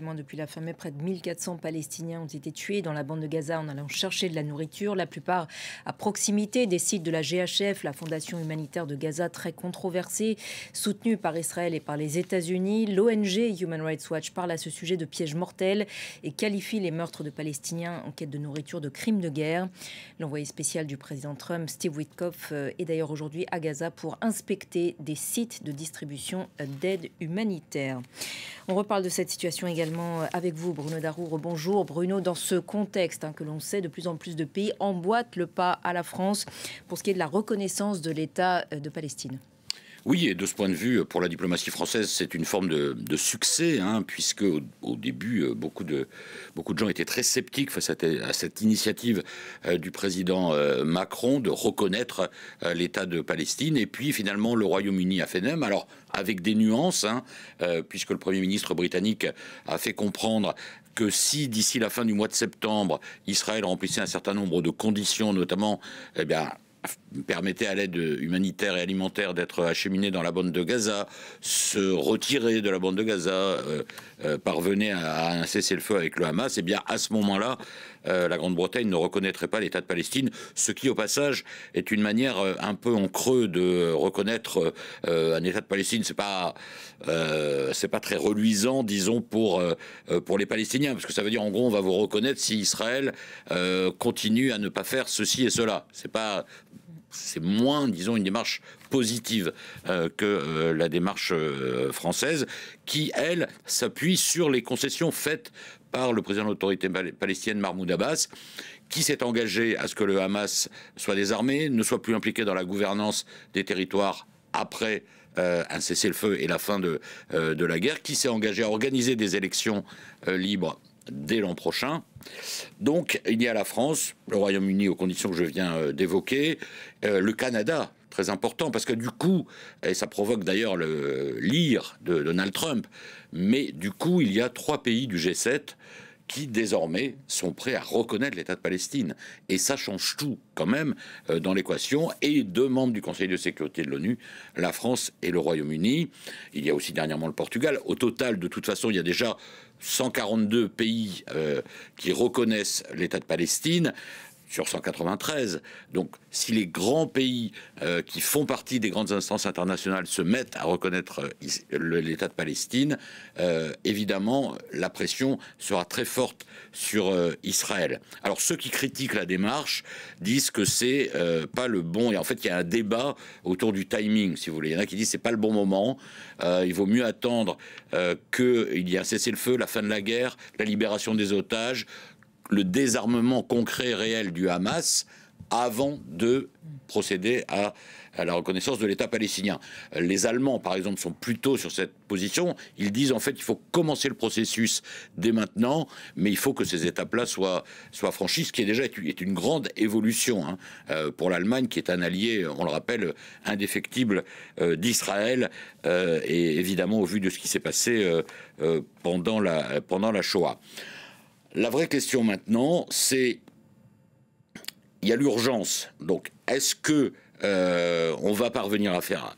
effectivement, depuis la fin mai, près de 1400 Palestiniens ont été tués dans la bande de Gaza en allant chercher de la nourriture, la plupart à proximité des sites de la GHF, la Fondation humanitaire de Gaza, très controversée, soutenue par Israël et par les États-Unis. L'ONG Human Rights Watch parle à ce sujet de pièges mortels et qualifie les meurtres de Palestiniens en quête de nourriture de crimes de guerre. L'envoyé spécial du président Trump, Steve Witkoff, est d'ailleurs aujourd'hui à Gaza pour inspecter des sites de distribution d'aide humanitaire. On reparle de cette situation également avec vous, Bruno Darour. Bonjour Bruno, dans ce contexte que l'on sait, de plus en plus de pays emboîtent le pas à la France pour ce qui est de la reconnaissance de l'État de Palestine. Oui, et de ce point de vue, pour la diplomatie française, c'est une forme de succès, puisque au début, beaucoup de gens étaient très sceptiques face à cette initiative du président Macron de reconnaître l'État de Palestine. Et puis, finalement, le Royaume-Uni a fait de même. Alors, avec des nuances, puisque le Premier ministre britannique a fait comprendre que si, d'ici la fin du mois de septembre, Israël remplissait un certain nombre de conditions, notamment, permettait à l'aide humanitaire et alimentaire d'être acheminée dans la bande de Gaza, se retirer de la bande de Gaza, parvenait à un cessez-le-feu avec le Hamas, et bien à ce moment-là, la Grande-Bretagne ne reconnaîtrait pas l'État de Palestine, ce qui au passage est une manière un peu en creux de reconnaître un État de Palestine. C'est pas très reluisant, disons, pour les Palestiniens, parce que ça veut dire en gros on va vous reconnaître si Israël continue à ne pas faire ceci et cela. C'est moins, disons, une démarche positive que la démarche française, qui, elle, s'appuie sur les concessions faites par le président de l'autorité palestinienne, Mahmoud Abbas, qui s'est engagé à ce que le Hamas soit désarmé, ne soit plus impliqué dans la gouvernance des territoires après un cessez-le-feu et la fin de la guerre, qui s'est engagé à organiser des élections libres dès l'an prochain. Donc, il y a la France, le Royaume-Uni aux conditions que je viens d'évoquer, le Canada, très important, parce que du coup, et ça provoque d'ailleurs l'ire de Donald Trump, mais du coup, il y a 3 pays du G7 qui désormais sont prêts à reconnaître l'État de Palestine. Et ça change tout quand même dans l'équation. Et 2 membres du Conseil de sécurité de l'ONU, la France et le Royaume-Uni. Il y a aussi dernièrement le Portugal. Au total, de toute façon, il y a déjà 142 pays qui reconnaissent l'État de Palestine sur 193. Donc, si les grands pays qui font partie des grandes instances internationales se mettent à reconnaître l'État de Palestine, évidemment, la pression sera très forte sur Israël. Alors, ceux qui critiquent la démarche disent que c'est pas le bon... Et en fait, il y a un débat autour du timing, si vous voulez. Il y en a qui disent que c'est pas le bon moment. Il vaut mieux attendre qu'il y ait un cessez-le-feu, la fin de la guerre, la libération des otages, le désarmement concret réel du Hamas avant de procéder à la reconnaissance de l'État palestinien. Les Allemands, par exemple, sont plutôt sur cette position. Ils disent en fait qu'il faut commencer le processus dès maintenant, mais il faut que ces étapes-là soient franchies, ce qui est déjà une grande évolution pour l'Allemagne, qui est un allié, on le rappelle, indéfectible d'Israël, et évidemment au vu de ce qui s'est passé pendant la Shoah. La vraie question maintenant, c'est, il y a l'urgence. Donc, est-ce que on va parvenir à faire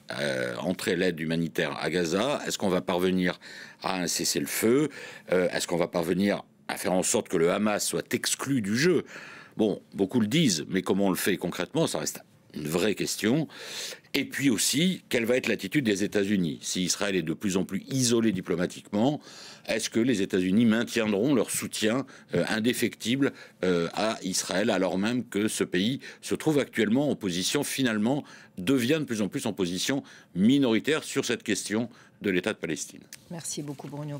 entrer l'aide humanitaire à Gaza? Est-ce qu'on va parvenir à un cessez-le-feu? Est-ce qu'on va parvenir à faire en sorte que le Hamas soit exclu du jeu? Bon, beaucoup le disent, mais comment on le fait concrètement? Ça reste une vraie question. Et puis aussi, quelle va être l'attitude des États-Unis? Si Israël est de plus en plus isolé diplomatiquement, est-ce que les États-Unis maintiendront leur soutien indéfectible à Israël, alors même que ce pays se trouve actuellement en position, finalement, devient de plus en plus en position minoritaire sur cette question de l'État de Palestine? Merci beaucoup, Bruno.